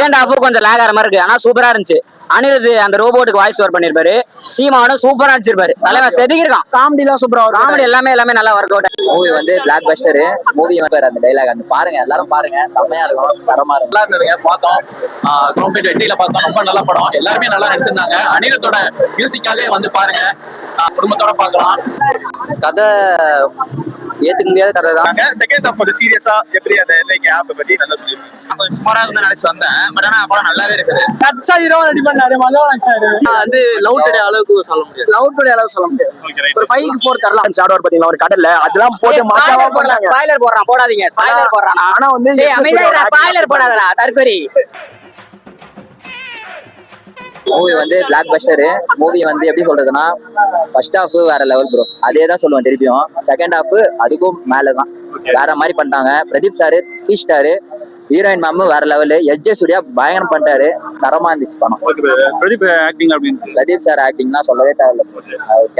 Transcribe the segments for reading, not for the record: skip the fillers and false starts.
Second half கொஞ்சம் லேக் ஆகிற மாதிரி இருக்கு, ஆனா சூப்பரா இருந்துச்சு. அனிருத் அந்த ரோபோட்டுக்கு வாய்ஸ் ஓவர் பண்ணிருப்பாரு. சீமானும் சூப்பரா நடிச்சிருப்பாரு. தலைவன் செதுக்கிருக்கான். காமெடி எல்லாம் சூப்பரா, காமெடி எல்லாமே நல்லா ஒர்க் அவுட். மூவி வந்து பிளாக் பஸ்டர் மூவி வந்து அந்த டைலாக் அந்த பாருங்க, எல்லாரும் பாருங்க, செம்மையா இருக்கும், தரமா இருக்கும். நல்லா இருந்ததுங்க, பார்த்தோம். குரோம்பேட் வெற்றியில பார்த்தோம், ரொம்ப நல்ல படம். எல்லாருமே நல்லா நடிச்சிருந்தாங்க. அனிருத்தோட மியூசிக்காவே வந்து பாருங்க, குடும்பத்தோட பார்க்கலாம். கதை ஏத்துக்க முடியாத கதை தான். செகண்ட் ஹாஃப் கொஞ்சம் சீரியஸா எப்படி அந்த லைக் ஆப் பத்தி நல்லா சொல்லிருக்கேன். கொஞ்சம் சுமாரா வந்து நினைச்சு வந்தேன், பட் ஆனா படம் நல்லாவே இருக்குது. கச்சா ஹீரோ ரெடி பண்ணாரு, மஜா நடிச்சாரு. வந்து லவ் டுடே அளவுக்கு சொல்ல முடியாது. லவ் டுடே அளவு சொல்ல முடியாது. ஒரு 5க்கு 4 தரலாம். ஷாட் ஓவர் பாத்தீங்களா ஒரு கடல்ல அதெல்லாம் போட்டு மாட்டாவா போடலாம். ஸ்பாயிலர் போடுறான், போடாதீங்க. ஸ்பாயிலர் போடுறானா? ஆனா வந்து அமைதியா ஸ்பாயிலர் போடாதடா தற்கொலை. மூவி வந்து பிளாக் பஸ்டர் மூவி வந்து எப்படி சொல்றதுன்னா, ஃபர்ஸ்ட் ஹாஃப் வேற லெவல் ப்ரோ, அதே தான் சொல்லுவேன் திருப்பியும். செகண்ட் ஹாஃப் அதுக்கும் மேலதான், வேற மாதிரி பண்ணிட்டாங்க. பிரதீப் சாரு கீஸ்டாரு, ஹீரோயின் மேம் வேற லெவலு, எஸ்ஜே சூர்யா பயங்கரம் பண்ணிட்டாரு, தரமா இருந்துச்சு படம். பிரதீப் ஆக்டிங் அப்படின்னு பிரதீப் சார் ஆக்டிங்னா சொல்லவே தேவையில்ல,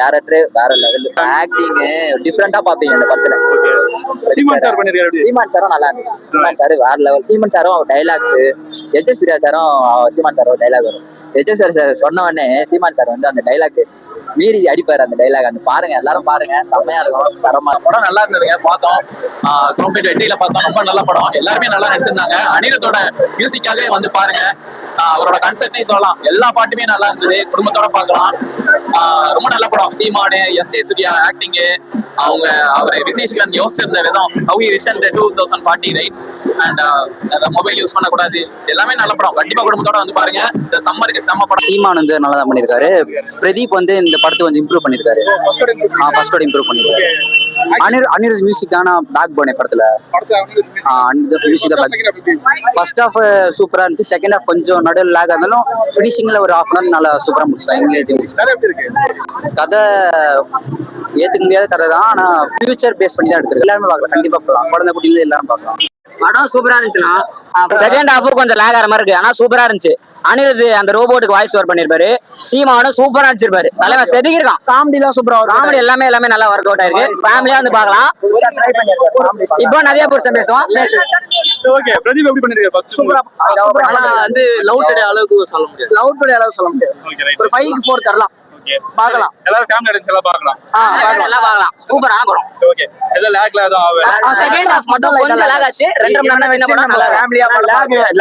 கேரக்டர் வேற லெவல், ஆக்டிங் டிஃப்ரெண்டா பாப்பீங்க இந்த படத்துல. சீமான் சாரும் நல்லா இருந்துச்சு. சீமான் சாரு வேற லெவல். சீமான் சாரும் டைலாக்ஸ், எஸ்ஜே சூர்யா சாரும் சீமான் சாரும் டைலாக் வரும். எஸ்ஜே சார் சொன்ன உடனே சீமான் சார் வந்து அந்த டைலாக் மீறி அடிப்பாரு. அந்த டைலாக் அந்த பாருங்க, எல்லாரும் பாருங்க, செம்மையா இருக்கும், தரமா. படம் நல்லா இருந்ததுங்க, பார்த்தோம். குரோம்பேட் வெற்றியில பார்த்தோம், ரொம்ப நல்ல படம். எல்லாருமே நல்லா நடிச்சிருந்தாங்க. அனிருத்தோட மியூசிக்காவே வந்து பாருங்க, அவரோட கன்செப்டே சொல்லலாம். எல்லா பாட்டுமே நல்லா இருந்தது, குடும்பத்தோட பார்க்கலாம். ரொம்ப நல்ல படம். சீமானு, எஸ்ஜே சூர்யா ஆக்டிங்கு, அவர் விக்னேஷ்வரன் யோசிச்சிருந்த விதம், have he vision 2040 right, and அந்த மொபைல் யூஸ் பண்ணக்கூடாது, எல்லாமே நல்ல படம். கண்டிப்பா குடும்பத்தோட வந்து பாருங்க, இந்த சம்மருக்கு செம்ம படம். சீமான் வந்து நல்லா தான் பண்ணியிருக்காரு. பிரதீப் வந்து இந்த படத்தை வந்து இம்ப்ரூவ் பண்ணியிருக்காரு. ஃபர்ஸ்டோட இம்ப்ரூவ் பண்ணியிருக்காரு. அனிருத் மியூசிக் தானா பேக் போனே படத்துல. ஃபர்ஸ்ட் ஹாஃப் சூப்பரா இருந்துச்சு. செகண்ட் ஹாஃப் கொஞ்சம் நடுவில் லேக் இருந்தாலும் ஃபினிஷிங்ல ஒரு ஹாஃப் அன் நல்லா சூப்பரா முடிச்சிட்டாங்க. கதை ஏத்துக்க முடியாத கதை தான், ஆனா ஃபியூச்சர் பேஸ் பண்ணி தான் எடுத்துருக்கு. எல்லாருமே பார்க்கலாம், கண்டிப்பா பார்க்கலாம். குழந்தை குட்டியில எல்லாரும் பார்க்கலாம். படம் சூப்பரா இருந்துச்சுன்னா செகண்ட் ஹாஃப் கொஞ்சம் லேக் ஆகிற மாதிரி இருக்கு, ஆனா சூப்பரா இருந்துச்சு. அனிருத் அந்த ரோபோட்டுக்கு வாய்ஸ் ஓவர் பண்ணிருப்பாரு. சீமானும் சூப்பரா நடிச்சிருப்பாரு. தலைவன் செதுக்கிருக்கான். காமெடி எல்லாம் சூப்பரா, காமெடி எல்லாமே நல்லா ஒர்க் அவுட் ஆயிருக்கு. ஃபேமிலியா வந்து பார்க்கலாம். இப்போ நிறைய புருஷன் பேசுவான். ஓகே, பிரதீப் எப்படி பண்ணிருக்காரு? சூப்பரா. ஆனா வந்து லவ் டுடே அளவுக்கு சொல்ல முடியாது. லவ் டுடே அளவு சொல்ல முடியாது. ஒரு 5க்கு 4 தரலாம். பார்க்கலாம். எல்லாரும் ஃபேமிலி அடிச்சு எல்லாம் பார்க்கலாம். பார்க்கலாம். சூப்பரான படம். ஓகே, எல்லாம் லேக்ல தான் ஆவே. செகண்ட் ஹாஃப் மட்டும் கொஞ்சம் லேக் ஆச்சு. 2 மணி நேரம் சின்ன படம், நல்லா ஃபேமிலியா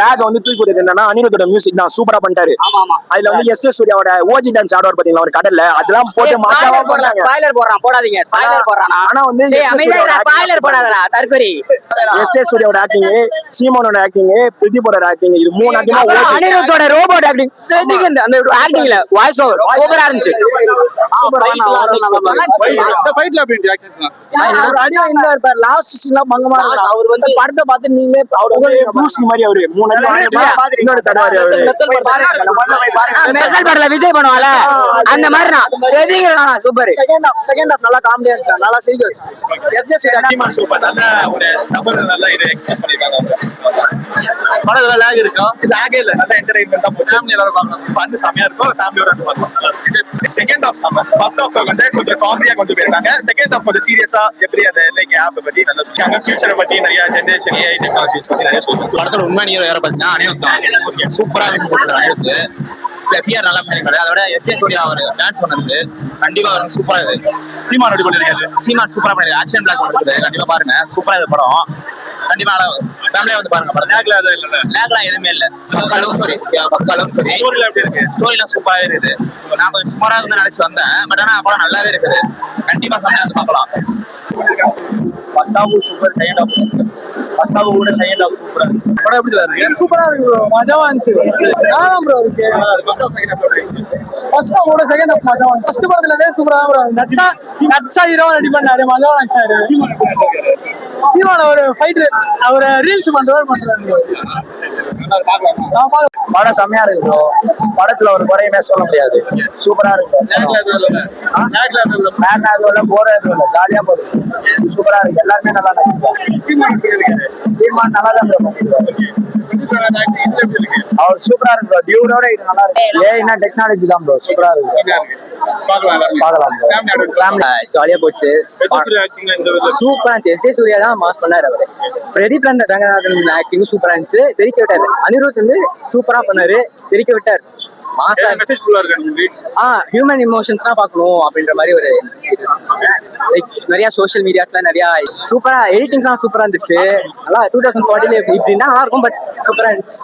லேக் வந்து தூக்கி போடுறது என்னன்னா அனிருத்தோட மியூசிக் தான் சூப்பரா பண்ணிட்டாரு. ஆமா. அதுல வந்து எஸ்ஜே சூர்யாவோட ஓஜி டான்ஸ் ஆடுவார் பாத்தீங்களா ஒரு கடல்ல, அதெல்லாம் போட்டு மாட்டாவா போடுறாங்க. ஸ்பாயிலர் போடுறான், போடாதீங்க. ஸ்பாயிலர் போடுறானா? ஆனா வந்து அமைதியா ஸ்பாயிலர் போடாதடா தற்கொலை. எஸ்ஜே சூர்யாவோட ஆக்டிங், சீமானோட ஆக்டிங், பிரதீப்போட ஆக்டிங், இது மூணு ஆக்டிங். அனிருத்தோட ரோபோட் ஆக்டிங் செதுக்கிருந்த அந்த ஆக்டிங்ல வாய்ஸ் ஓவர் சூப்பரா இருந்துச்சு. லாஸ்ட் சீன்ல மங்கமா இருக்கு. அவர் வந்து படத்தை பார்த்து நீங்களே ப்ரூஸ்லி மாதிரி அவரு 3 அடி இன்னொரு தடவை மெர்சல் படத்துல விஜய் பண்ணுவால அந்த மாதிரி நான் செதுக்கிருக்கான். சூப்பர். செகண்ட் ஹாஃப் நல்லா காமெடியா இருந்துச்சு, நல்லா சிரிக்க வச்சான். எஸ்ஜே சூர்யா சூப்பர், நல்ல ஒரு நபர் நல்லா இத எக்ஸ்பிரஸ் பண்ணிருக்காங்க. படத்துல லாக் இருக்கும், இது லாக் இல்ல, நல்ல என்டர்டெயின்மென்ட் தான். ஃபேமிலி எல்லாரும் பார்க்கலாம், வந்து செமையா இருக்கும், ஃபேமிலியோட வந்து பார்க்கலாம். Second half summer, first half வந்து கொஞ்சம் காமெடியா கொண்டு போயிருக்காங்க. செகண்ட் ஹாஃப் கொஞ்சம் சீரியஸா எப்படி அந்த லைக் ஆப் பத்தி நல்லா சொல்லிருக்காங்க. ஃபியூச்சரை பத்தி நிறைய ஜெனரேஷன் ஏஐ டெக்னாலஜிஸ் பத்தி நிறைய சொல்லிருக்காங்க. படத்துல உண்மை நீங்க வேற பாத்தீங்கன்னா அனிருத் தான் சூப்பரா போட்டுருக்காரு. அனிருத் பிஆர் நல்லா பண்ணிருக்காரு. அதோட எஸ்ஜே சூர்யா அவர் டான்ஸ் சொன்னது கண்டிப்பா வரும், சூப்பரா இருக்கு. சீமான் ரெடி பண்ணிருக்காரு. சீமான் சூப்பரா பண்ணிருக்காரு. ஆக்ஷன் பிளாக் பண்ணுறது கண்டிப்பா பாருங்க, சூப்பரா இது படம். கண்டிப்பா ஃபேமிலியா வந்து பாருங்க. படம் லேக்லாம் எதுவுமே இல்ல. பக்கா லவ் ஸ்டோரி. ஸ்டோரில எப்படி இருக்கு? ஸ்டோரிலாம் சூப்பராவே இருக்குது. நான் கொஞ்சம் சுமாரா வந்து நினைச்சு வந்தேன், பட் ஆனா படம் நல்லாவே இருக்குது. கண்டிப்பா ஃபேமிலியா வந்து பார்க்கலாம். First half super, second half first half கூட செகண்ட் ஹாஃப் சூப்பரா இருந்துச்சு. படம் எப்படி இருக்கு? சூப்பரா இருக்கு ப்ரோ, மஜாவா இருந்துச்சு. நானா ப்ரோ இருக்கு. ஃபர்ஸ்ட் ஹாஃப் கூட செகண்ட் ஹாஃப் மஜாவா இருந்துச்சு. ஃபர்ஸ்ட் படத்துல சூப்பரா ப்ரோ நச்சா ஹீரோ ரெடி பண்ணாரு, மஜாவா நடிச்சாரு. சீமான் ஒரு ஃபைட், அவர் ரீல்ஸ் பண்றாரு. படம் செம்மையா இருக்கு ப்ரோ. படத்துல ஒரு குறையுமே சொல்ல முடியாது, சூப்பரா இருக்கு. ஜாலியா போகுது, சூப்பரா இருக்கு. எல்லாருமே நல்லா நடிச்சிருக்காங்க. சீமான் நல்லா தான் ப்ரோ பண்ணிருக்காரு. அவர் சூப்பரா இருக்கு ப்ரோ. டியூரோட இது நல்லா இருக்கு. ஏன்னா டெக்னாலஜி தான் ப்ரோ. சூப்பரா இருக்கு. பார்க்கலாம் ப்ரோ. ஜாலியா போச்சு. சூப்பரா இருந்துச்சு. எஸ். சூர்யா தான் மாஸ் பண்ணாரு அவரு. பிரதீப் ரங்கநாதன் ஆக்டிங் சூப்பரா இருந்துச்சு. தெரிக்க விட்டாரு. அனிருத் வந்து சூப்பரா பண்ணாரு. தெரிக்க விட்டாரு. மாசா ஹியூமன் இமோஷன்ஸ்லாம் பார்க்கணும் அப்படின்ற மாதிரி ஒரு லைக் நிறைய சோஷியல் மீடியாஸ்லாம் நிறைய சூப்பரா எடிட்டிங்ஸ்லாம் சூப்பரா இருந்துச்சு. நல்லா 2040 இப்படின்னா நல்லா இருக்கும். பட் சூப்பரா இருந்துச்சு.